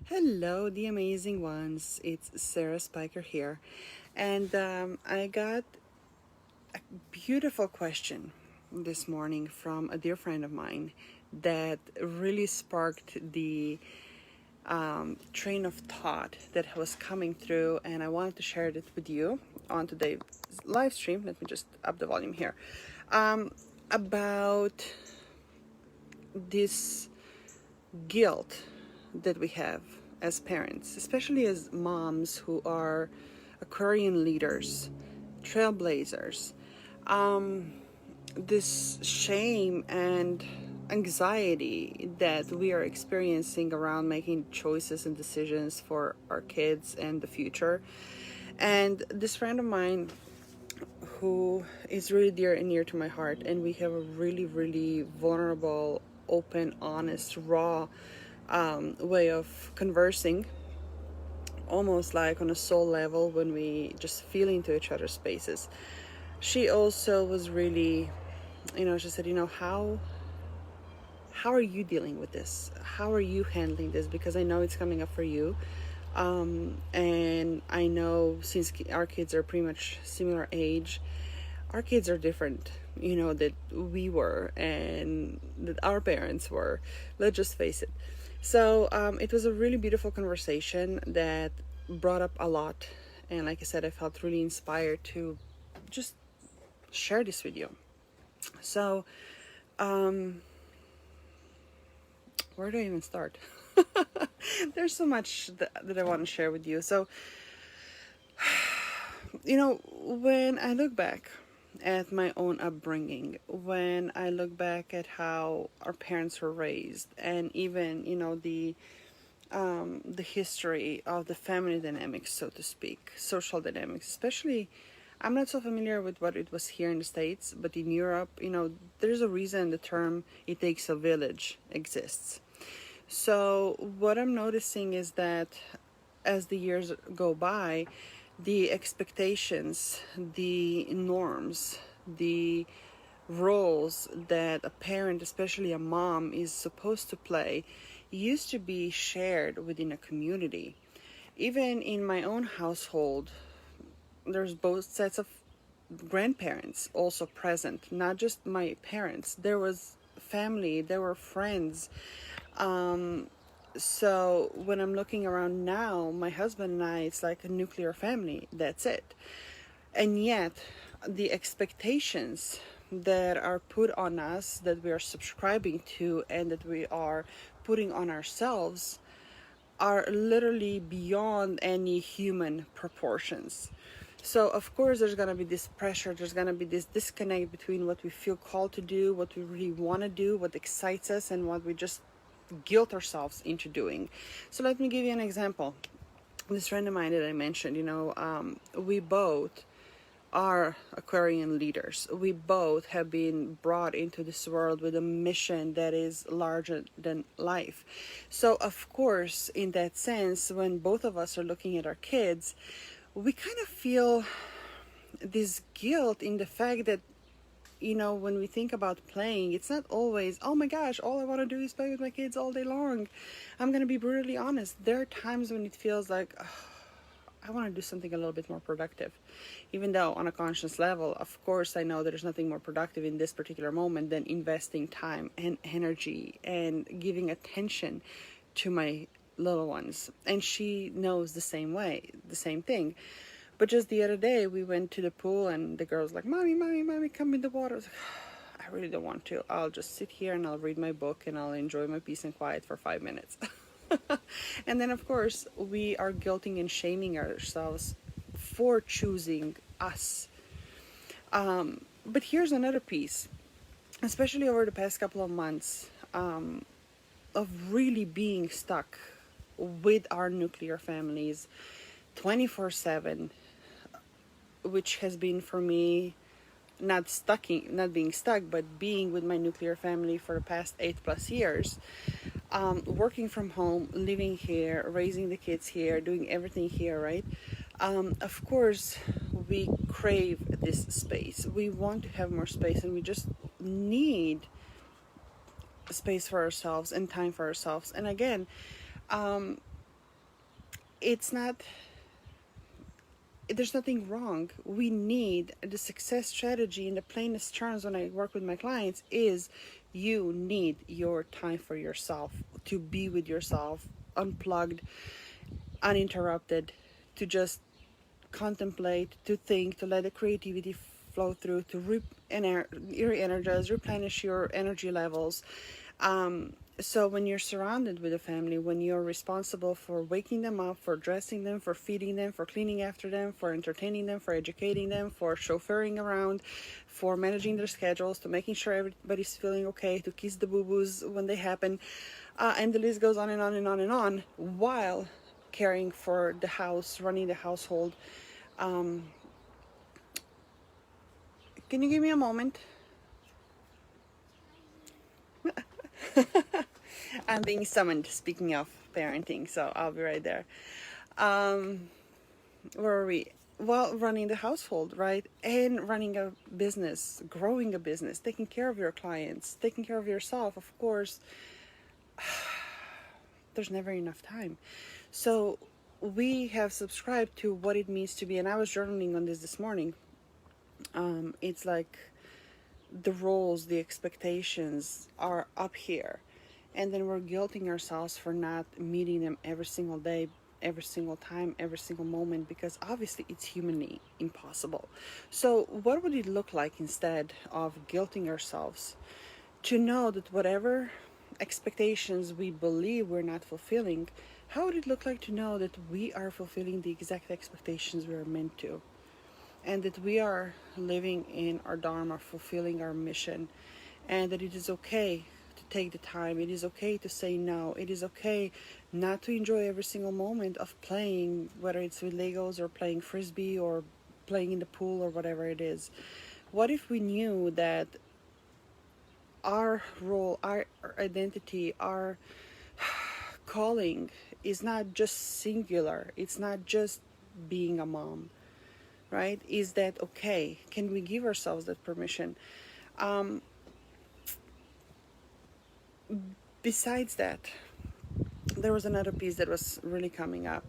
Hello, the amazing ones. It's Sarah Spiker here, and I got a beautiful question this morning from a dear friend of mine that really sparked the train of thought that was coming through, and I wanted to share it with you on today's live stream. Let me just up the volume here. About this guilt that we have as parents, especially as moms who are Aquarian leaders, trailblazers. This shame and anxiety that we are experiencing around making choices and decisions for our kids and the future. And this friend of mine who is really dear and near to my heart, and we have a really, really vulnerable, open, honest, raw way of conversing, almost like on a soul level when we just feel into each other's spaces. She also was really, she said, how are you dealing with this? How are you handling this? Because I know it's coming up for you. And I know since our kids are pretty much similar age, our kids are different, that we were and that our parents were. Let's just face it. So it was a really beautiful conversation that brought up a lot. And like I said, I felt really inspired to just share this with you. So, where do I even start? There's so much that I want to share with you. So, when I look back at my own upbringing, when I look back at how our parents were raised, and even the history of the family dynamics, so to speak, social dynamics, especially. I'm not so familiar with what it was here in the States, but in Europe, there's a reason the term "it takes a village" exists. So what I'm noticing is that as the years go by, the expectations, the norms, the roles that a parent, especially a mom, is supposed to play used to be shared within a community. Even in my own household, there's both sets of grandparents also present, not just my parents. There was family, there were friends. So when I'm looking around now, my husband and I, it's like a nuclear family. That's it. And yet, the expectations that are put on us, that we are subscribing to, and that we are putting on ourselves are literally beyond any human proportions. So of course there's going to be this pressure, there's going to be this disconnect between what we feel called to do, what we really want to do, what excites us, and what we just guilt ourselves into doing. So let me give you an example. This friend of mine that I mentioned, we both are Aquarian leaders. We both have been brought into this world with a mission that is larger than life. So of course, in that sense, when both of us are looking at our kids, we kind of feel this guilt in the fact that when we think about playing, it's not always, oh my gosh, all I want to do is play with my kids all day long. I'm going to be brutally honest. There are times when it feels like, I want to do something a little bit more productive. Even though on a conscious level, of course, I know there's nothing more productive in this particular moment than investing time and energy and giving attention to my little ones. And she knows the same thing. But just the other day, we went to the pool and the girl's like, Mommy, come in the water. I was like, I really don't want to. I'll just sit here and I'll read my book and I'll enjoy my peace and quiet for 5 minutes. And then, of course, we are guilting and shaming ourselves for choosing us. But here's another piece, especially over the past couple of months, of really being stuck with our nuclear families 24/7, which has been for me not being stuck, but being with my nuclear family for the past 8+ years. Working from home, living here, raising the kids here, doing everything here, right? Of course, we crave this space. We want to have more space, and we just need space for ourselves and time for ourselves. And again, it's not, there's nothing wrong. We need the success strategy in the plainest terms when I work with my clients is you need your time for yourself, to be with yourself, unplugged, uninterrupted, to just contemplate, to think, to let the creativity flow through, to re-energize, replenish your energy levels. So when you're surrounded with a family, when you're responsible for waking them up, for dressing them, for feeding them, for cleaning after them, for entertaining them, for educating them, for chauffeuring around, for managing their schedules, to making sure everybody's feeling okay, to kiss the boo-boos when they happen, and the list goes on and on and on and on, while caring for the house, running the household. Can you give me a moment? I'm being summoned, speaking of parenting, so I'll be right there. Where are we? Well, running the household, right? And running a business, growing a business, taking care of your clients, taking care of yourself, of course. There's never enough time. So we have subscribed to what it means to be, and I was journaling on this morning. It's like the roles, the expectations are up here, and then we're guilting ourselves for not meeting them every single day, every single time, every single moment, because obviously it's humanly impossible. So what would it look like instead of guilting ourselves to know that whatever expectations we believe we're not fulfilling, how would it look like to know that we are fulfilling the exact expectations we are meant to, and that we are living in our dharma, fulfilling our mission, and that it is okay to take the time, it is okay to say no, it is okay not to enjoy every single moment of playing, whether it's with Legos or playing frisbee or playing in the pool or whatever it is. What if we knew that our role, our identity, our calling is not just singular, it's not just being a mom, right? Is that okay? Can we give ourselves that permission? Besides that, there was another piece that was really coming up,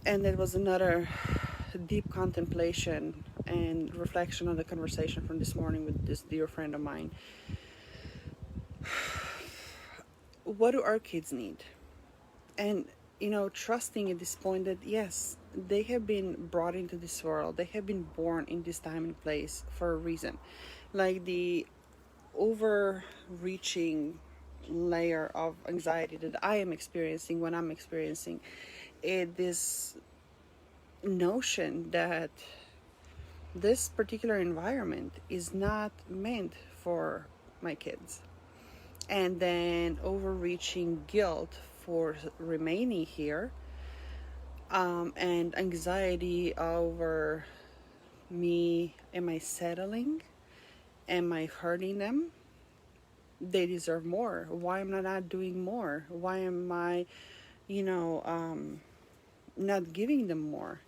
and it was another deep contemplation and reflection on the conversation from this morning with this dear friend of mine. What do our kids need? And trusting at this point that yes, they have been brought into this world, they have been born in this time and place for a reason. Like the overreaching layer of anxiety that I am experiencing when I'm experiencing this notion that this particular environment is not meant for my kids, and then overreaching guilt for remaining here, and anxiety over me. Am I settling? Am I hurting them? They deserve more. Why am I not doing more? Why am I, not giving them more?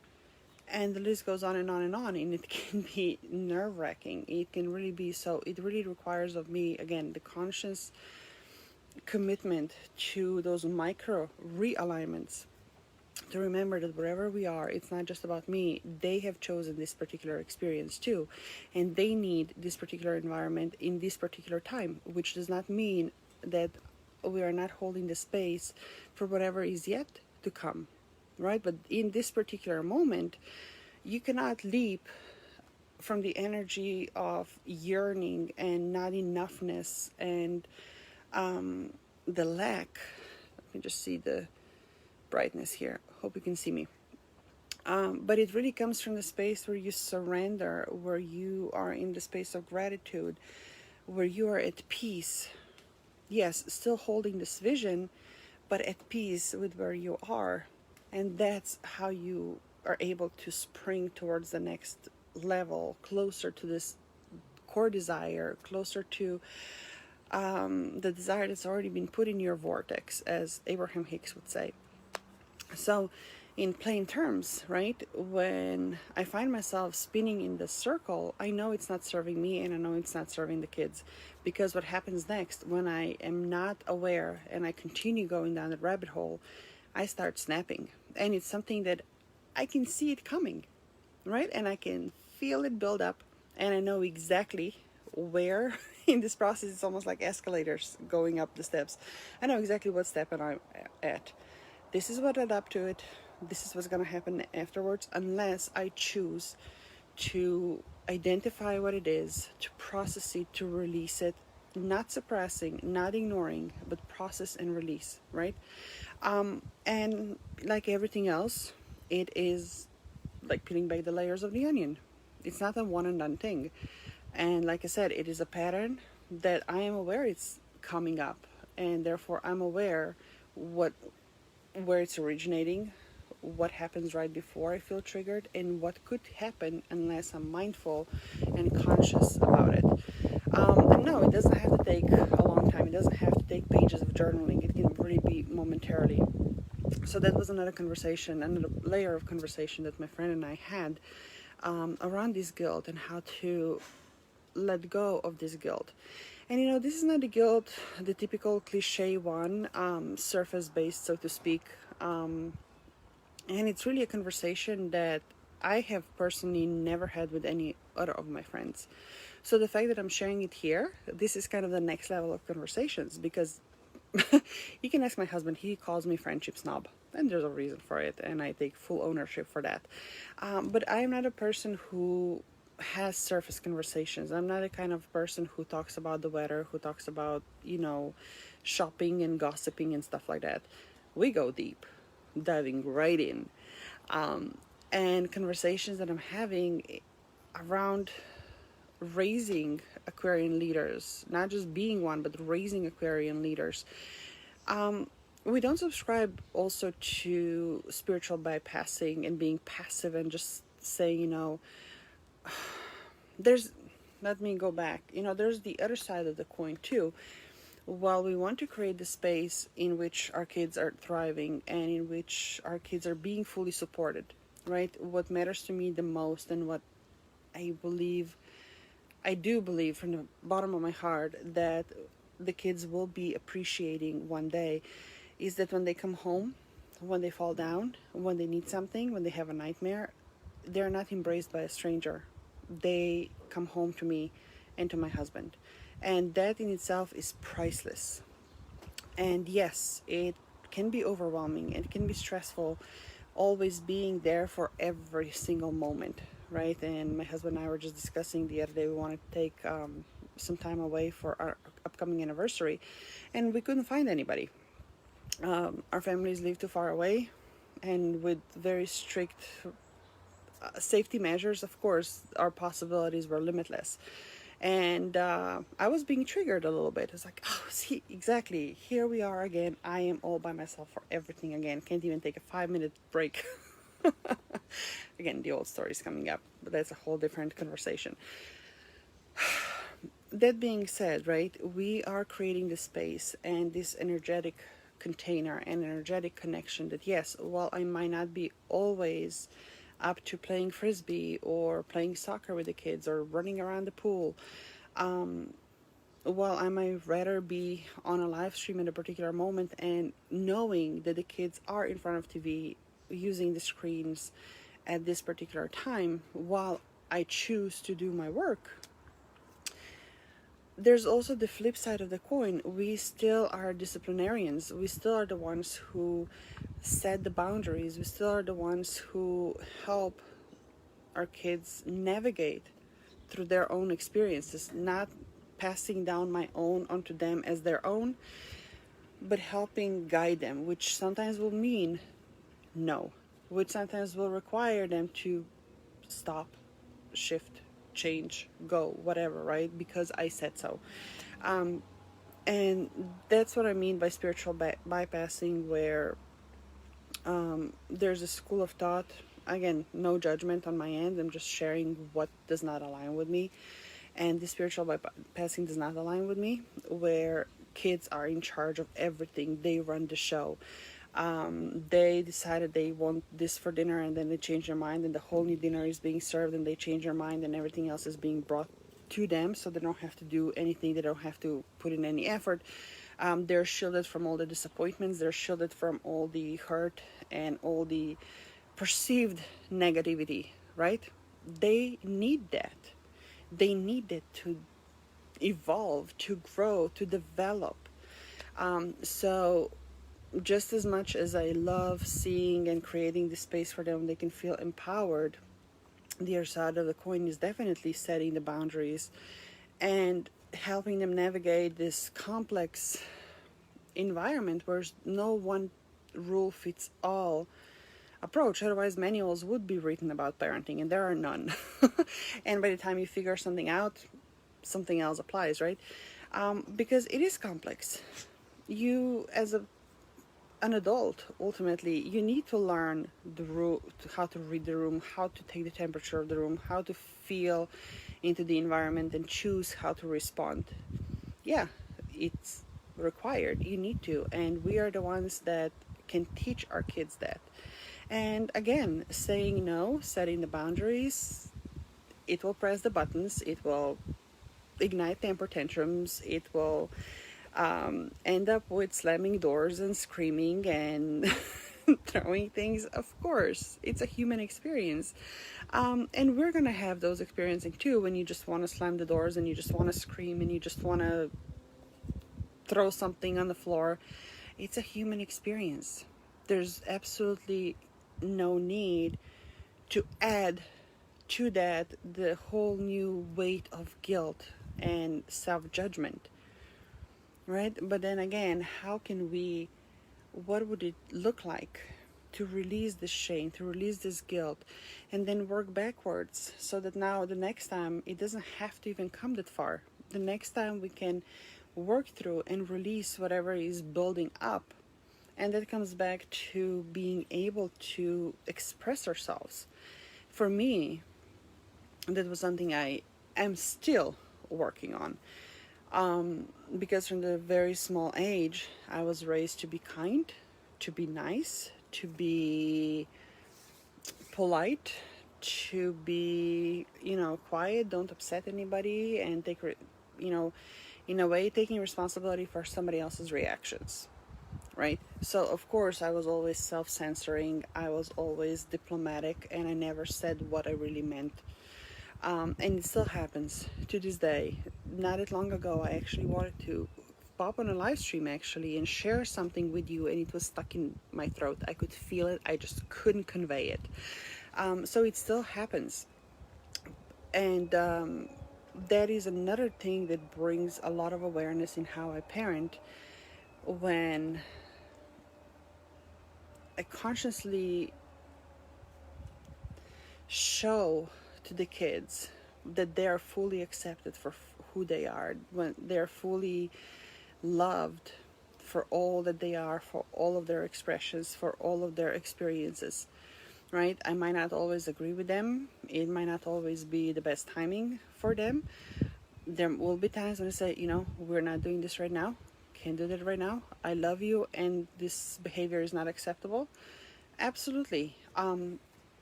And the list goes on and on and on, and it can be nerve-wracking. It can really be so. It really requires of me, again, the conscious commitment to those micro realignments, to remember that wherever we are, it's not just about me. They have chosen this particular experience too, and they need this particular environment in this particular time, which does not mean that we are not holding the space for whatever is yet to come, right? But in this particular moment, you cannot leap from the energy of yearning and not enoughness and the lack. Let me just see the brightness here. Hope you can see me. But it really comes from the space where you surrender, where you are in the space of gratitude, where you are at peace. Yes, still holding this vision, but at peace with where you are. And that's how you are able to spring towards the next level, closer to this core desire, closer to the desire that's already been put in your vortex, as Abraham Hicks would say. So in plain terms, right, when I find myself spinning in this circle, I know it's not serving me, and I know it's not serving the kids, because what happens next when I am not aware and I continue going down the rabbit hole, I start snapping. And it's something that I can see it coming, right? And I can feel it build up, and I know exactly where in this process. It's almost like escalators going up the steps. I know exactly what step I'm at. This is what led up to it. This is what's going to happen afterwards, unless I choose to identify what it is, to process it, to release it, not suppressing, not ignoring, but process and release, right? And like everything else, it is like peeling back the layers of the onion. It's not a one and done thing. And like I said, it is a pattern that I am aware it's coming up, and therefore I'm aware what where it's originating, what happens right before I feel triggered, and what could happen unless I'm mindful and conscious about it. And no, it doesn't have to take a long time. It doesn't have to take pages of journaling. It can really be momentarily. So that was another conversation, another layer of conversation that my friend and I had around this guilt and how to let go of this guilt. And this is not the guilt, the typical cliche one, surface based, so to speak. And it's really a conversation that I have personally never had with any other of my friends. So the fact that I'm sharing it here, this is kind of the next level of conversations, because you can ask my husband, he calls me friendship snob, and there's a reason for it, and I take full ownership for that. But I'm not a person who has surface conversations. I'm not a kind of person who talks about the weather, who talks about, shopping and gossiping and stuff like that. We go deep, diving right in. And conversations that I'm having around raising Aquarian leaders, not just being one, but raising Aquarian leaders. We don't subscribe also to spiritual bypassing and being passive and just saying, let me go back, there's the other side of the coin too. While we want to create the space in which our kids are thriving and in which our kids are being fully supported, right? What matters to me the most, and what I do believe from the bottom of my heart that the kids will be appreciating one day, is that when they come home, when they fall down, when they need something, when they have a nightmare, they're not embraced by a stranger. They come home to me and to my husband. And that in itself is priceless. And yes, it can be overwhelming. It can be stressful, always being there for every single moment, right? And my husband and I were just discussing the other day, we wanted to take some time away for our upcoming anniversary, and we couldn't find anybody. Our families live too far away, and with very strict safety measures, of course, our possibilities were limitless. And I was being triggered a little bit. It's like, oh, see, exactly. Here we are again. I am all by myself for everything again. Can't even take a 5-minute break. Again, the old story is coming up, but that's a whole different conversation. That being said, right, we are creating this space and this energetic container and energetic connection that, yes, while I might not be always up to playing frisbee or playing soccer with the kids or running around the pool, while I might rather be on a live stream at a particular moment and knowing that the kids are in front of TV using the screens at this particular time while I choose to do my work, there's also the flip side of the coin. We still are disciplinarians. We still are the ones who set the boundaries. We still are the ones who help our kids navigate through their own experiences, not passing down my own onto them as their own, but helping guide them, which sometimes will mean no, which sometimes will require them to stop, shift, change, go, whatever, right? Because I said so. And that's what I mean by spiritual bypassing, where there's a school of thought. Again, no judgment on my end. I'm just sharing what does not align with me. And the spiritual bypassing does not align with me, where kids are in charge of everything. They run the show. They decided they want this for dinner, and then they change their mind, and the whole new dinner is being served, and they change their mind, and everything else is being brought to them, so they don't have to do anything. They don't have to put in any effort. They're shielded from all the disappointments, they're shielded from all the hurt and all the perceived negativity, right? They need that. They need it to evolve, to grow, to develop. So just as much as I love seeing and creating the space for them, they can feel empowered. The other side of the coin is definitely setting the boundaries and helping them navigate this complex environment where no one rule fits all approach. Otherwise, manuals would be written about parenting, and there are none. And by the time you figure something out, something else applies, right? Because it is complex. You, as an adult, ultimately, you need to learn the room, how to read the room, how to take the temperature of the room, how to feel into the environment and choose how to respond. Yeah, it's required. You need to. And we are the ones that can teach our kids that. And again, saying no, setting the boundaries, it will press the buttons, it will ignite temper tantrums, it will end up with slamming doors and screaming and throwing things. Of course, it's a human experience. And we're going to have those experiences too, when you just want to slam the doors and you just want to scream and you just want to throw something on the floor. It's a human experience. There's absolutely no need to add to that the whole new weight of guilt and self-judgment, right? But then again, what would it look like to release this shame, to release this guilt, and then work backwards so that now the next time it doesn't have to even come that far. The next time we can work through and release whatever is building up. And that comes back to being able to express ourselves. For me, that was something I am still working on. Because from the very small age, I was raised to be kind, to be nice, to be polite, to be, quiet, don't upset anybody, and in a way, taking responsibility for somebody else's reactions. Right? So, of course, I was always self-censoring, I was always diplomatic, and I never said what I really meant. And it still happens to this day. Not that long ago, I actually wanted to pop on a live stream actually and share something with you, and it was stuck in my throat. I could feel it, I just couldn't convey it. So it still happens. And that is another thing that brings a lot of awareness in how I parent, when I consciously show to the kids that they are fully accepted for who they are, when they're fully loved for all that they are, for all of their expressions, for all of their experiences, right? I might not always agree with them. It might not always be the best timing for them. There will be times when I say, we're not doing this right now. Can't do that right now. I love you and this behavior is not acceptable. Absolutely.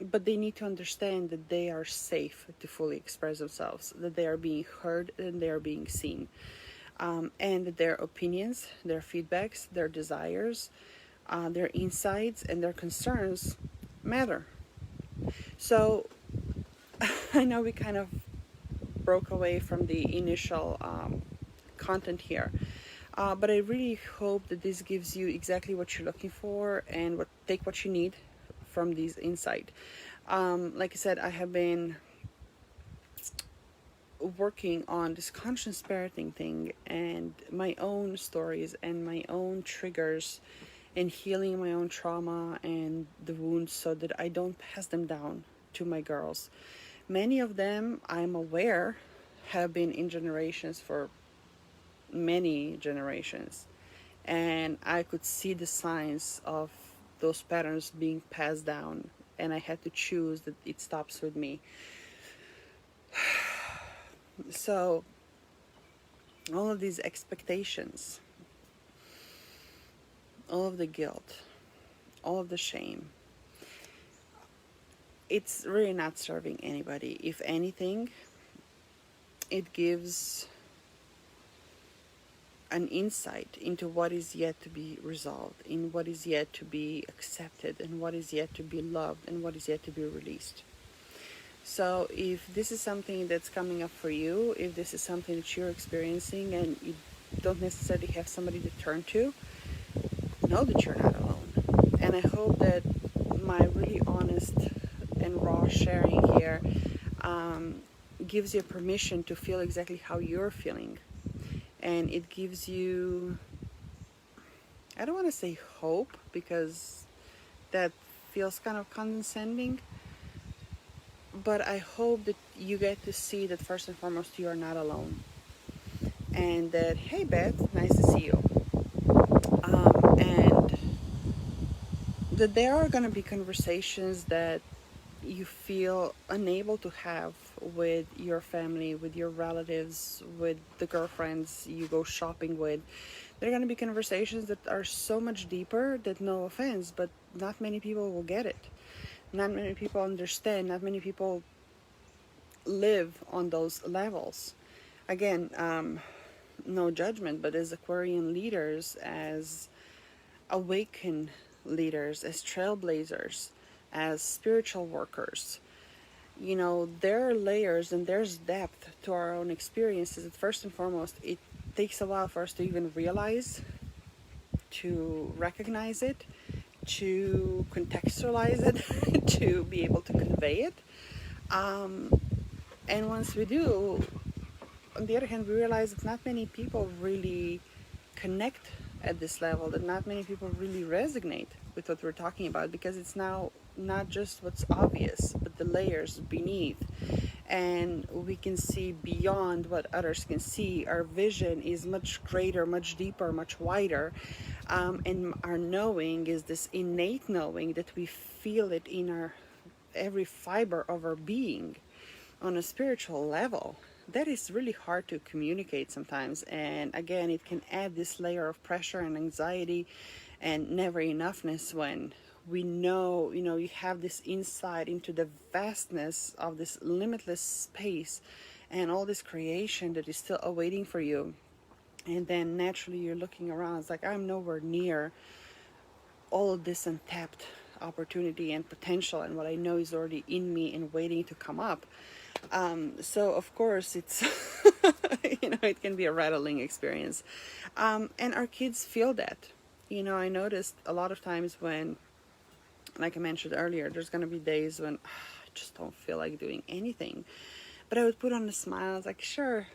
But they need to understand that they are safe to fully express themselves, that they are being heard and they are being seen. And that their opinions, their feedbacks, their desires, their insights, and their concerns matter. So I know we kind of broke away from the initial content here. But I really hope that this gives you exactly what you're looking for and take what you need from these insight. Like I said, I have been working on this conscious parenting thing and my own stories and my own triggers and healing my own trauma and the wounds so that I don't pass them down to my girls. Many of them, I'm aware, have been in generations for many generations, and I could see the signs of those patterns being passed down, and I had to choose that it stops with me. So all of these expectations, all of the guilt, all of the shame, it's really not serving anybody. If anything, it gives an insight into what is yet to be resolved, in what is yet to be accepted, and what is yet to be loved, and what is yet to be released. So if this is something that's coming up for you, if this is something that you're experiencing and you don't necessarily have somebody to turn to, know that you're not alone. And I hope that my really honest and raw sharing here gives you permission to feel exactly how you're feeling. And it gives you, I don't want to say hope, because that feels kind of condescending, but I hope that you get to see that first and foremost you are not alone. And that, hey Beth, nice to see you. And that there are going to be conversations that you feel unable to have with your family, with your relatives, with the girlfriends you go shopping with. There are going to be conversations that are so much deeper that, no offense, but not many people will get it. Not many people understand. Not many people live on those levels. Again, no judgment, but as Aquarian leaders, as awakened leaders, as trailblazers, as spiritual workers, you know, there are layers and there's depth to our own experiences. First and foremost, it takes a while for us to even realize, to recognize it, to contextualize it, to be able to convey it. And once we do, on the other hand, we realize that not many people really connect at this level, that not many people really resonate with what we're talking about, because it's now not just what's obvious, but the layers beneath. And we can see beyond what others can see. Our vision is much greater, much deeper, much wider. And our knowing is this innate knowing that we feel it in our every fiber of our being on a spiritual level. That is really hard to communicate sometimes. And again, it can add this layer of pressure and anxiety and never-enoughness when we know, you have this insight into the vastness of this limitless space and all this creation that is still awaiting for you. And then naturally you're looking around, it's like, I'm nowhere near all of this untapped opportunity and potential and what I know is already in me and waiting to come up. So of course it's it can be a rattling experience, and our kids feel that. I noticed a lot of times when, like I mentioned earlier, there's going to be days when I just don't feel like doing anything, but I would put on a smile. I was like, sure,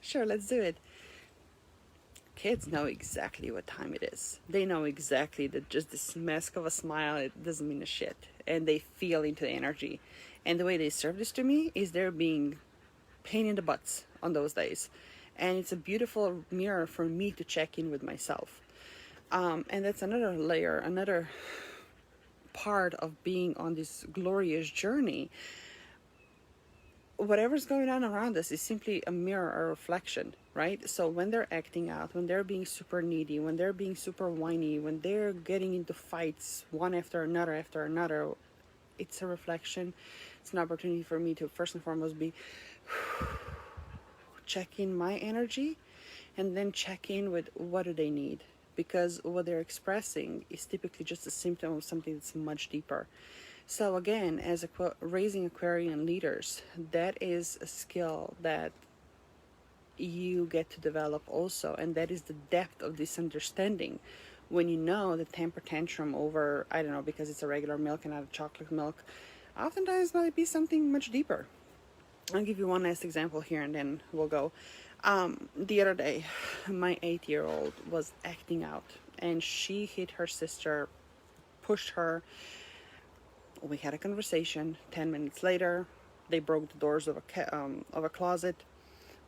sure, let's do it. Kids know exactly what time it is. They know exactly that just this mask of a smile, it doesn't mean a shit. And they feel into the energy. And the way they serve this to me is they're being pain in the butts on those days. And it's a beautiful mirror for me to check in with myself. And that's another layer, another part of being on this glorious journey. Whatever's going on around us is simply a mirror, a reflection, right? So when they're acting out, when they're being super needy, when they're being super whiny, when they're getting into fights one after another, it's a reflection. It's an opportunity for me to first and foremost be check in my energy, and then check in with what do they need, because what they're expressing is typically just a symptom of something that's much deeper. So again, as raising Aquarian leaders, that is a skill that you get to develop also, and that is the depth of this understanding. When you know the temper tantrum over, I don't know, because it's a regular milk and not a chocolate milk, oftentimes might be something much deeper. I'll give you one last example here and then we'll go. The other day, my 8-year-old was acting out and she hit her sister, pushed her. We had a conversation. 10 minutes later, they broke the doors of a closet.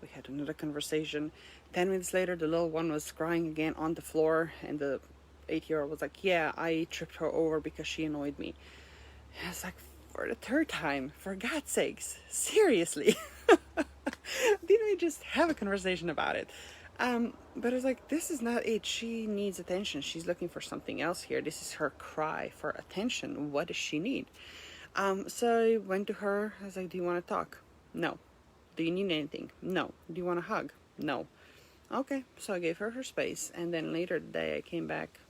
We had another conversation. 10 minutes later, the little one was crying again on the floor, and the 8-year-old was like, yeah, I tripped her over because she annoyed me. And I was like, for the third time, for God's sakes, seriously. Didn't we just have a conversation about it? But I was like, this is not it. She needs attention. She's looking for something else here. This is her cry for attention. What does she need? So I went to her. I was like, do you want to talk? No. Do you need anything? No. Do you want a hug? No. Okay, so I gave her her space, and then later the day I came back.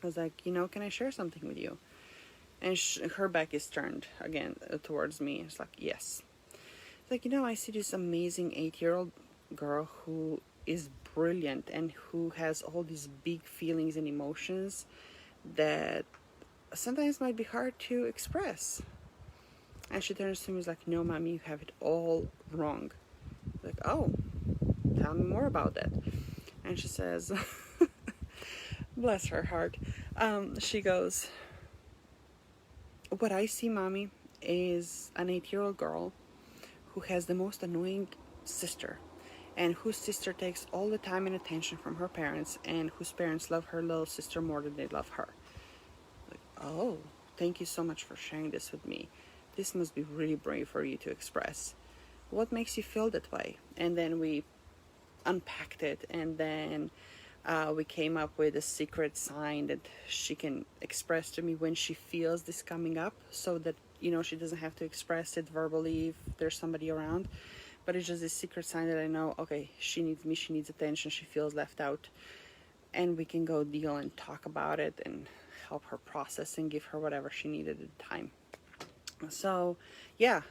I was like, can I share something with you? And her back is turned again towards me. It's like, yes. It's like, I see this amazing 8-year-old girl who is brilliant and who has all these big feelings and emotions that sometimes might be hard to express. And she turns to me and is like, no, mommy, you have it all wrong. Like, oh, tell me more about that. And she says, bless her heart, she goes, what I see, mommy, is an 8-year-old girl who has the most annoying sister, and whose sister takes all the time and attention from her parents, and whose parents love her little sister more than they love her. Like, oh, thank you so much for sharing this with me. This must be really brave for you to express. What makes you feel that way? And then we unpacked it, and then we came up with a secret sign that she can express to me when she feels this coming up, so that she doesn't have to express it verbally if there's somebody around, but it's just a secret sign that I know, okay, she needs me, she needs attention, she feels left out, and we can go deal and talk about it and help her process and give her whatever she needed at the time. So yeah,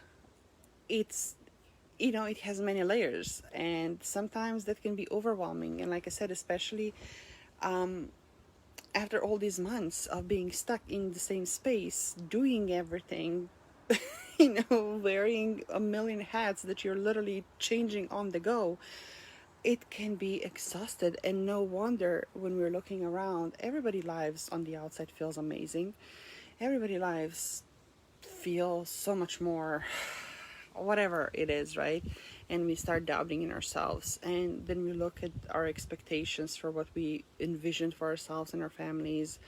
it's it has many layers, and sometimes that can be overwhelming. And like I said, especially after all these months of being stuck in the same space, doing everything, wearing a million hats that you're literally changing on the go, it can be exhausted. And no wonder when we're looking around, everybody's lives on the outside feels amazing. Everybody's lives feel so much more whatever it is, right? And we start doubting in ourselves, and then we look at our expectations for what we envisioned for ourselves and our families,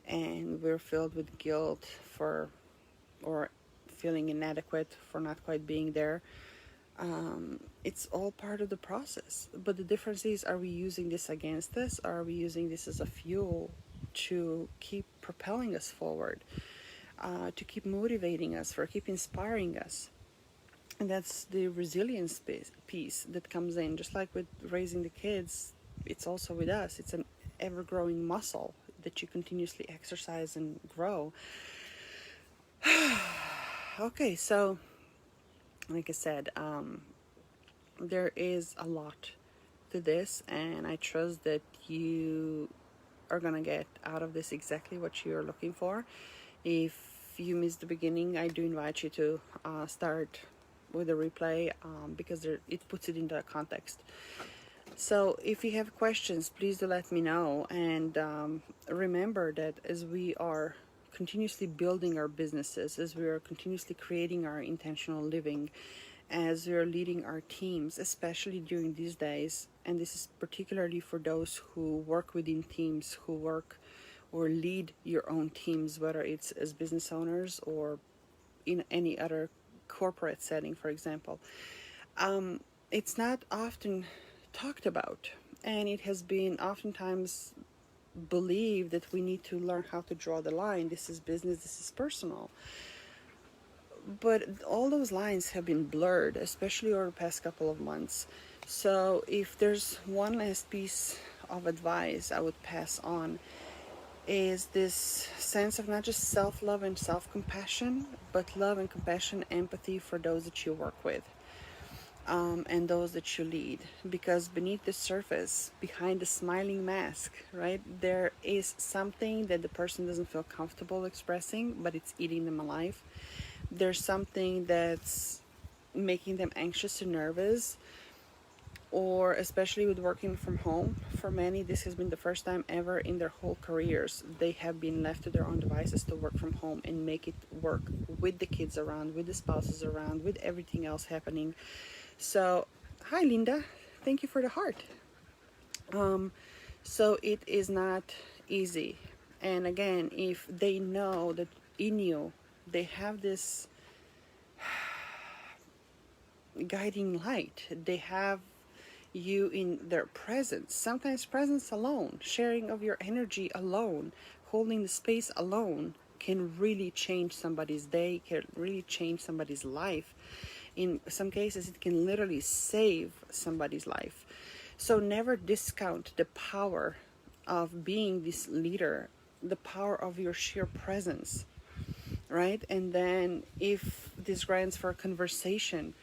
and we're filled with guilt for, or feeling inadequate for not quite being there. It's all part of the process, but the difference is, are we using this against us, or are we using this as a fuel to keep propelling us forward, to keep motivating us, for keep inspiring us? And that's the resilience piece that comes in. Just like with raising the kids, it's also with us. It's an ever-growing muscle that you continuously exercise and grow. Okay, so like I said, there is a lot to this, and I trust that you are gonna get out of this exactly what you're looking for. If you missed the beginning, I do invite you to start with a replay, because it puts it into context. So if you have questions, please do let me know. And remember that as we are continuously building our businesses, as we are continuously creating our intentional living, as we are leading our teams, especially during these days, and this is particularly for those who work within teams, who work or lead your own teams, whether it's as business owners or in any other corporate setting, for example. It's not often talked about, and it has been oftentimes believed that we need to learn how to draw the line. This is business, this is personal. But all those lines have been blurred, especially over the past couple of months. So if there's one last piece of advice I would pass on, is this sense of not just self-love and self-compassion, but love and compassion, empathy for those that you work with, and those that you lead. Because beneath the surface, behind the smiling mask, right, there is something that the person doesn't feel comfortable expressing, but it's eating them alive. There's something that's making them anxious and nervous, or especially with working from home. For many, this has been the first time ever in their whole careers they have been left to their own devices to work from home and make it work with the kids around, with the spouses around, with everything else happening. So, hi Linda, thank you for the heart. So it is not easy. And again, if they know that in you, they have this guiding light, they have you in their presence, sometimes presence alone, sharing of your energy alone, holding the space alone, can really change somebody's day, can really change somebody's life. In some cases, it can literally save somebody's life. So never discount the power of being this leader, the power of your sheer presence, right? And then if this grants for a conversation,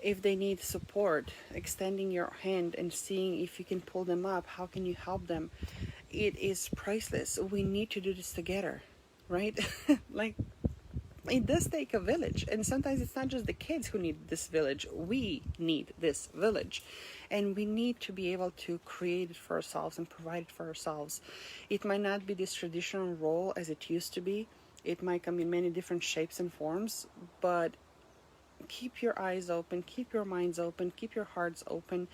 if they need support, extending your hand and seeing if you can pull them up, how can you help them? It is priceless. We need to do this together, right? Like, it does take a village, and sometimes it's not just the kids who need this village. We need this village, and we need to be able to create it for ourselves and provide it for ourselves. It might not be this traditional role as it used to be. It might come in many different shapes and forms, but keep your eyes open, keep your minds open, keep your hearts open.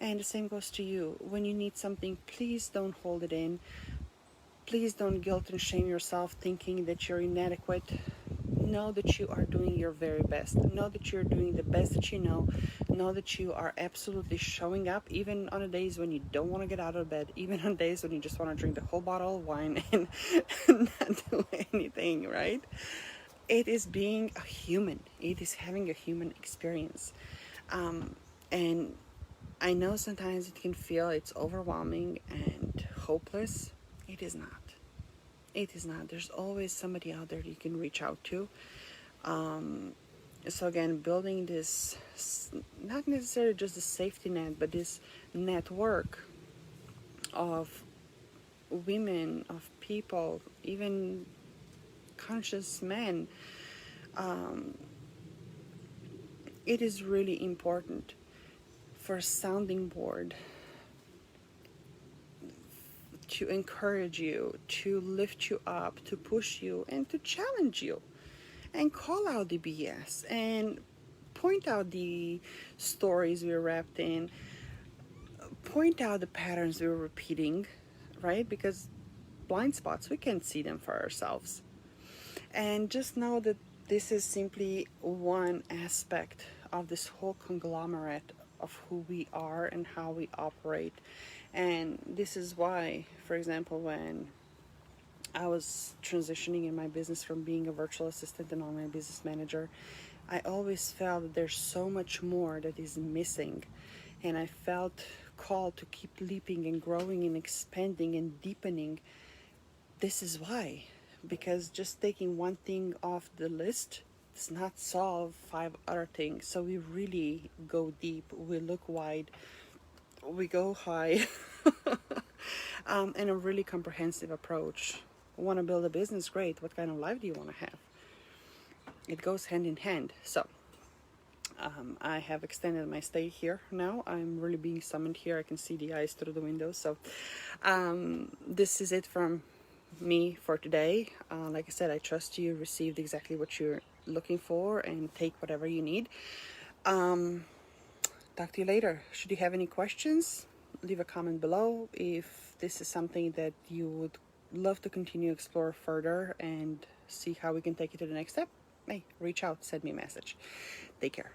And the same goes to you. When you need something, please don't hold it in. Please don't guilt and shame yourself thinking that you're inadequate. Know that you are doing your very best. Know that you're doing the best that you know. Know that you are absolutely showing up, even on the days when you don't want to get out of bed, even on days when you just want to drink the whole bottle of wine and not do anything, right? It is being a human. It is having a human experience. And I know sometimes it can feel it's overwhelming and hopeless. It is not. It is not. There's always somebody out there you can reach out to. So again, building this, not necessarily just a safety net, but this network of women, of people, even conscious men. It is really important for a sounding board to encourage you, to lift you up, to push you, and to challenge you, and call out the BS, and point out the stories we're wrapped in, point out the patterns we're repeating, right? Because blind spots, we can't see them for ourselves. And just know that this is simply one aspect of this whole conglomerate of who we are and how we operate. And this is why, for example, when I was transitioning in my business from being a virtual assistant and online business manager, I always felt that there's so much more that is missing. And I felt called to keep leaping and growing and expanding and deepening. This is why. Because just taking one thing off the list does not solve 5 other things. So we really go deep, we look wide, we go high, and a really comprehensive approach. Want to build a business? Great. What kind of life do you want to have? It goes hand in hand. So I have extended my stay here now. I'm really being summoned here. I can see the eyes through the window. So this is it from me for today. Like I said, I trust you received exactly what you're looking for, and take whatever you need. Talk to you later. Should you have any questions, leave a comment below. If this is something that you would love to continue explore further and see how we can take it to the next step, hey, reach out, send me a message. Take care.